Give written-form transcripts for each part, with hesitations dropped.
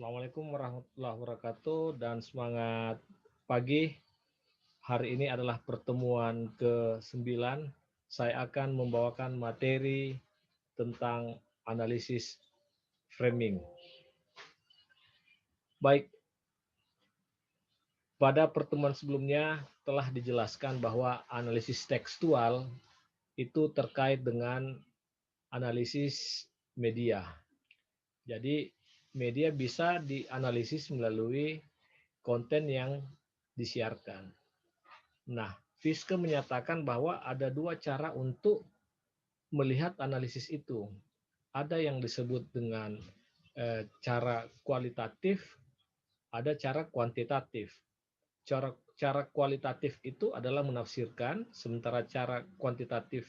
Assalamualaikum warahmatullahi wabarakatuh dan semangat pagi. Hari ini adalah pertemuan ke-9. Saya akan membawakan materi tentang analisis framing. Baik, pada pertemuan sebelumnya telah dijelaskan bahwa analisis tekstual itu terkait dengan analisis media. Jadi, media bisa dianalisis melalui konten yang disiarkan. Nah, Fiske menyatakan bahwa ada dua cara untuk melihat analisis itu. Ada yang disebut dengan cara kualitatif, ada cara kuantitatif. Cara kualitatif itu adalah menafsirkan, sementara cara kuantitatif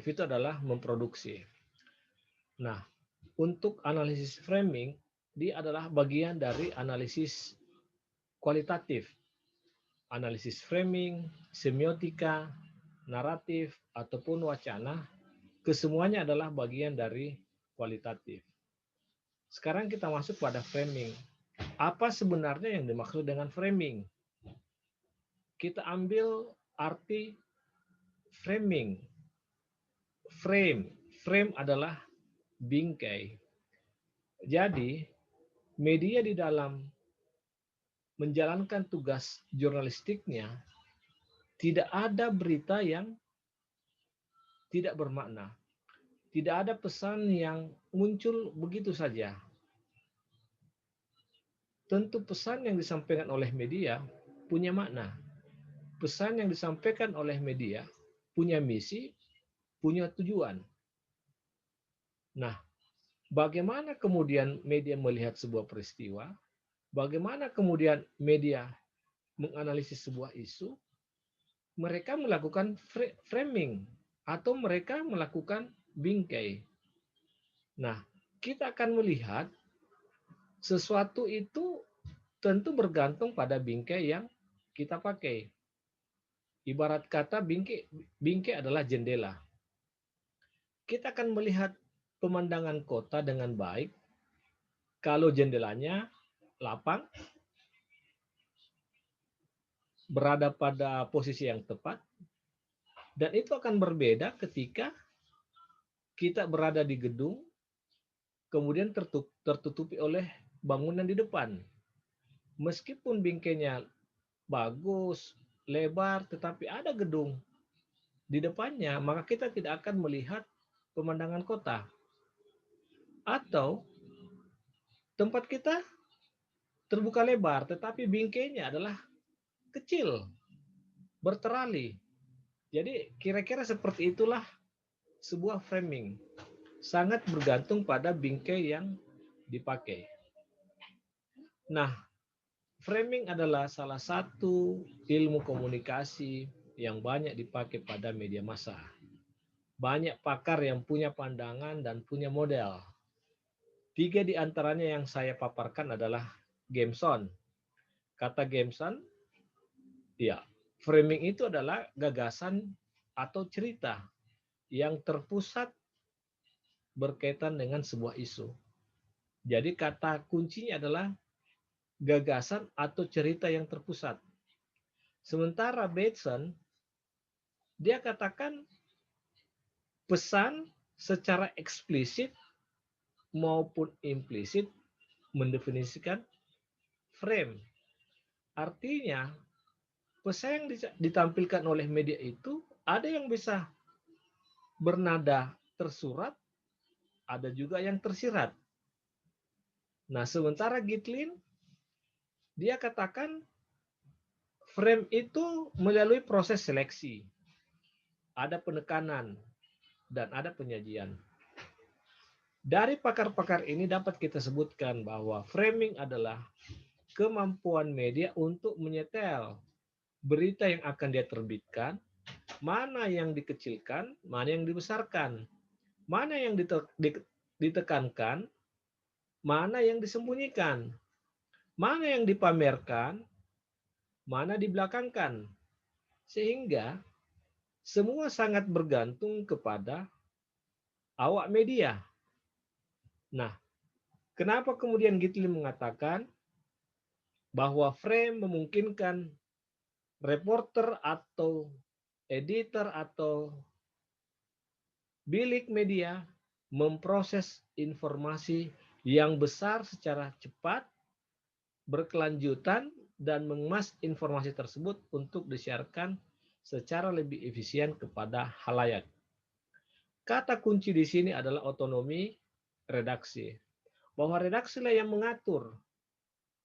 itu adalah memproduksi. Nah, untuk analisis framing, dia adalah bagian dari analisis kualitatif. Analisis framing, semiotika, naratif, ataupun wacana, kesemuanya adalah bagian dari kualitatif. Sekarang kita masuk pada framing. Apa sebenarnya yang dimaksud dengan framing? Kita ambil arti framing. Frame adalah bingkai. Jadi, media di dalam menjalankan tugas jurnalistiknya, tidak ada berita yang tidak bermakna. Tidak ada pesan yang muncul begitu saja. Tentu pesan yang disampaikan oleh media punya makna. Pesan yang disampaikan oleh media punya misi, punya tujuan. Nah, bagaimana kemudian media melihat sebuah peristiwa? Bagaimana kemudian media menganalisis sebuah isu? Mereka melakukan framing atau mereka melakukan bingkai. Nah, kita akan melihat sesuatu itu tentu bergantung pada bingkai yang kita pakai. Ibarat kata bingkai adalah jendela. Kita akan melihat pemandangan kota dengan baik kalau jendelanya lapang, berada pada posisi yang tepat, dan itu akan berbeda ketika kita berada di gedung, kemudian tertutupi oleh bangunan di depan. Meskipun bingkainya bagus, lebar, tetapi ada gedung di depannya, maka kita tidak akan melihat pemandangan kota. Atau tempat kita terbuka lebar, tetapi bingkainya adalah kecil, berterali. Jadi kira-kira seperti itulah sebuah framing. Sangat bergantung pada bingkai yang dipakai. Nah, framing adalah salah satu ilmu komunikasi yang banyak dipakai pada media massa. Banyak pakar yang punya pandangan dan punya model. 3 di antaranya yang saya paparkan adalah Gameson. Kata Gameson, ya, framing itu adalah gagasan atau cerita yang terpusat berkaitan dengan sebuah isu. Jadi kata kuncinya adalah gagasan atau cerita yang terpusat. Sementara Bateson, dia katakan pesan secara eksplisit maupun implisit mendefinisikan frame. Artinya, pesan yang ditampilkan oleh media itu ada yang bisa bernada tersurat, ada juga yang tersirat. Nah, sementara Gitlin, dia katakan frame itu melalui proses seleksi. Ada penekanan dan ada penyajian. Dari pakar-pakar ini dapat kita sebutkan bahwa framing adalah kemampuan media untuk menyetel berita yang akan dia terbitkan, mana yang dikecilkan, mana yang dibesarkan, mana yang ditekankan, mana yang disembunyikan, mana yang dipamerkan, mana dibelakangkan. Sehingga semua sangat bergantung kepada awak media. Nah, kenapa kemudian Gittli mengatakan bahwa frame memungkinkan reporter atau editor atau bilik media memproses informasi yang besar secara cepat, berkelanjutan, dan mengemas informasi tersebut untuk disiarkan secara lebih efisien kepada halayak. Kata kunci di sini adalah otonomi redaksi. Bahwa redaksilah yang mengatur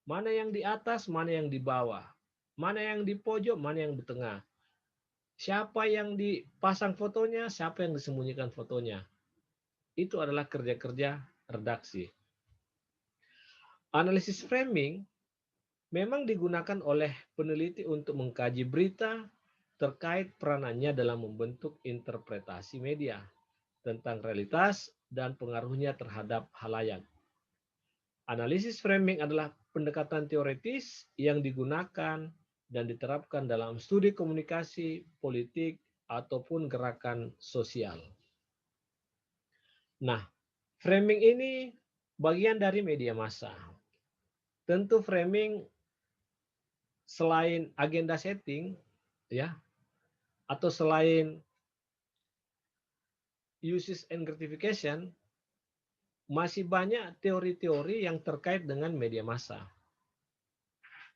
mana yang di atas, mana yang di bawah, mana yang di pojok, mana yang di tengah. Siapa yang dipasang fotonya, siapa yang disembunyikan fotonya. Itu adalah kerja-kerja redaksi. Analisis framing memang digunakan oleh peneliti untuk mengkaji berita terkait peranannya dalam membentuk interpretasi media tentang realitas dan pengaruhnya terhadap halayak. Analisis framing adalah pendekatan teoritis yang digunakan dan diterapkan dalam studi komunikasi, politik, ataupun gerakan sosial. Nah, framing ini bagian dari media massa. Tentu framing selain agenda setting, ya, atau selain uses and gratification, masih banyak teori-teori yang terkait dengan media massa.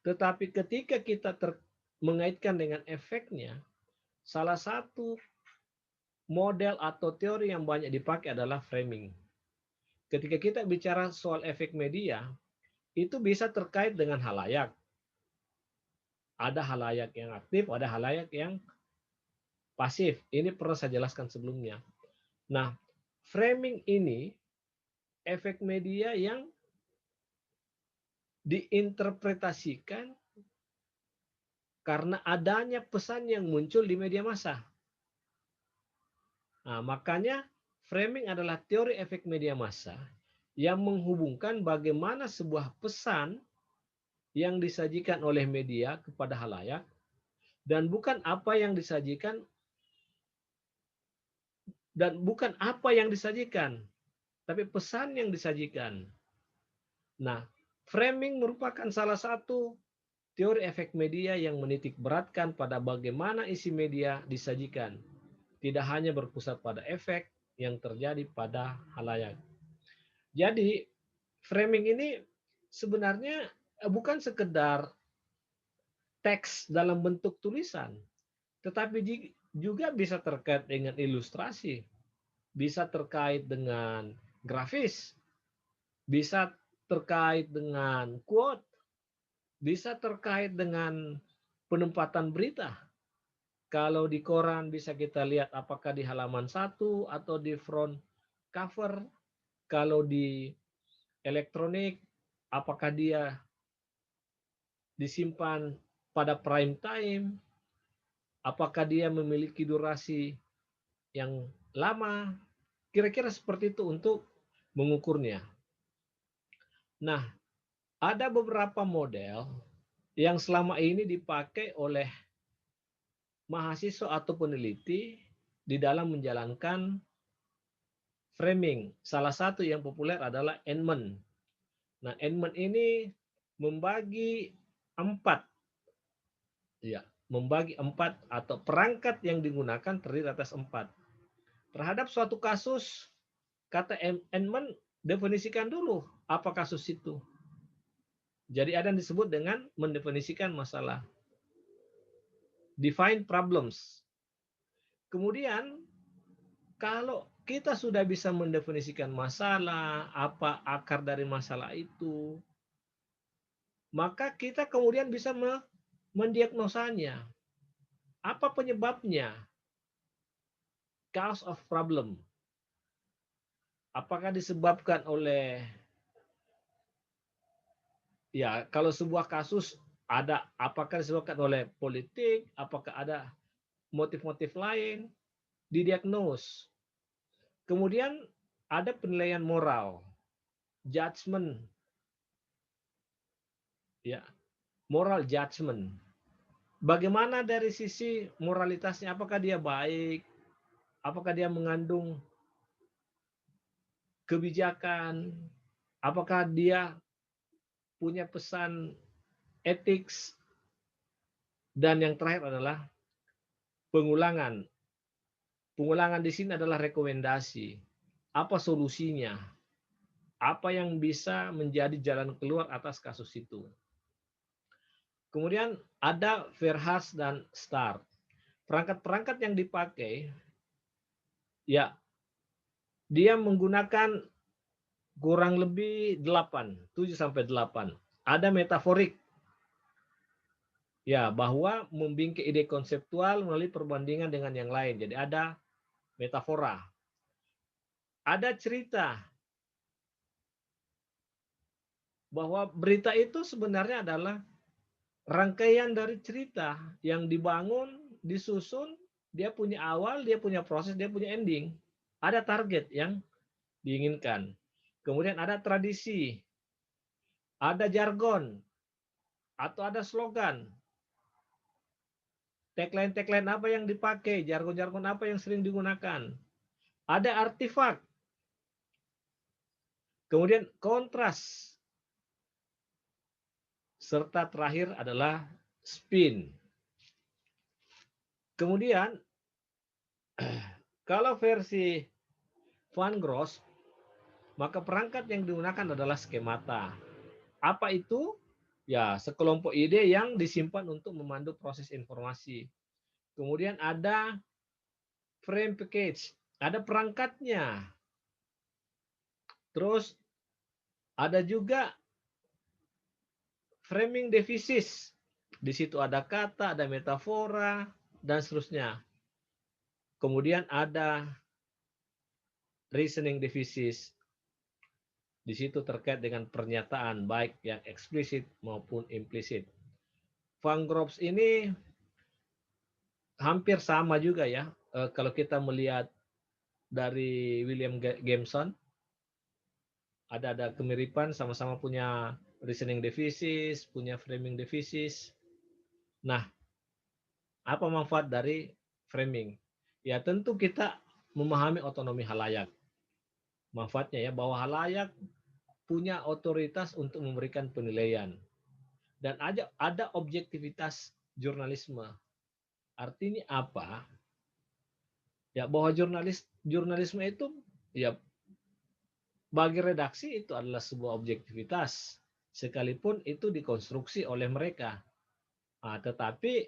Tetapi ketika kita mengaitkan dengan efeknya, salah satu model atau teori yang banyak dipakai adalah framing. Ketika kita bicara soal efek media, itu bisa terkait dengan halayak. Ada halayak yang aktif, ada halayak yang pasif. Ini pernah saya jelaskan sebelumnya. Nah, framing ini efek media yang diinterpretasikan karena adanya pesan yang muncul di media massa. Nah, makanya framing adalah teori efek media massa yang menghubungkan bagaimana sebuah pesan yang disajikan oleh media kepada halayak dan bukan apa yang disajikan tapi pesan yang disajikan. Nah, framing merupakan salah satu teori efek media yang menitik beratkan pada bagaimana isi media disajikan, tidak hanya berpusat pada efek yang terjadi pada halayak. Jadi, framing ini sebenarnya bukan sekedar teks dalam bentuk tulisan, tetapi juga bisa terkait dengan ilustrasi, bisa terkait dengan grafis, bisa terkait dengan quote, bisa terkait dengan penempatan berita. Kalau di koran bisa kita lihat apakah di halaman 1 atau di front cover. Kalau di elektronik, apakah dia disimpan pada prime time, apakah dia memiliki durasi yang lama, kira-kira seperti itu untuk mengukurnya. Nah, ada beberapa model yang selama ini dipakai oleh mahasiswa atau peneliti di dalam menjalankan framing. Salah satu yang populer adalah Ehman. Nah, Ehman ini membagi 4, ya, membagi 4 atau perangkat yang digunakan terdiri atas 4. Terhadap suatu kasus, kata Ehman definisikan dulu apa kasus itu. Jadi ada yang disebut dengan mendefinisikan masalah. Define problems. Kemudian kalau kita sudah bisa mendefinisikan masalah, apa akar dari masalah itu, maka kita kemudian bisa mendiagnosanya. Apa penyebabnya? Cause of problem. Apakah disebabkan oleh, ya, kalau sebuah kasus ada, apakah disebabkan oleh politik, apakah ada motif-motif lain, didiagnos. Kemudian ada penilaian moral, judgment, ya, moral judgment. Bagaimana dari sisi moralitasnya? Apakah dia baik? Apakah dia mengandung kebijakan, apakah dia punya pesan etik, dan yang terakhir adalah pengulangan. Pengulangan di sini adalah rekomendasi. Apa solusinya? Apa yang bisa menjadi jalan keluar atas kasus itu? Kemudian ada Verhas dan Start. Perangkat-perangkat yang dipakai, ya, dia menggunakan kurang lebih 8, 7 sampai 8. Ada metaforik, ya, bahwa membingkai ide konseptual melalui perbandingan dengan yang lain. Jadi ada metafora. Ada cerita, bahwa berita itu sebenarnya adalah rangkaian dari cerita yang dibangun, disusun, dia punya awal, dia punya proses, dia punya ending. Ada target yang diinginkan. Kemudian ada tradisi, ada jargon, atau ada slogan. Tagline-tagline apa yang dipakai, jargon-jargon apa yang sering digunakan. Ada artefak. Kemudian kontras. Serta terakhir adalah spin. Kemudian kalau versi Van Gross, maka perangkat yang digunakan adalah skemata. Apa itu? Ya, sekelompok ide yang disimpan untuk memandu proses informasi. Kemudian ada frame package, ada perangkatnya. Terus ada juga framing devices. Di situ ada kata, ada metafora, dan seterusnya. Kemudian ada reasoning devices. Di situ terkait dengan pernyataan baik yang eksplisit maupun implisit. Van Grops ini hampir sama juga ya. Kalau kita melihat dari William Gibson, ada kemiripan, sama-sama punya reasoning devices, punya framing devices. Nah, apa manfaat dari framing? Ya tentu kita memahami otonomi halayak. Manfaatnya ya bahwa halayak punya otoritas untuk memberikan penilaian. Dan ada objektivitas jurnalisme. Artinya apa? Ya bahwa jurnalisme itu ya bagi redaksi itu adalah sebuah objektivitas sekalipun itu dikonstruksi oleh mereka. Nah, tetapi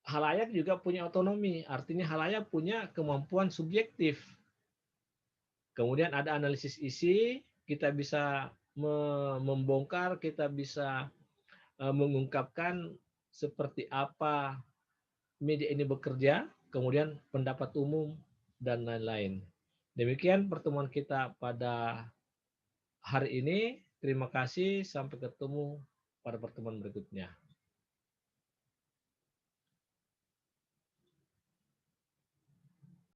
halayak juga punya otonomi, artinya halayak punya kemampuan subjektif. Kemudian ada analisis isi, kita bisa membongkar, kita bisa mengungkapkan seperti apa media ini bekerja, kemudian pendapat umum, dan lain-lain. Demikian pertemuan kita pada hari ini. Terima kasih, sampai ketemu pada pertemuan berikutnya.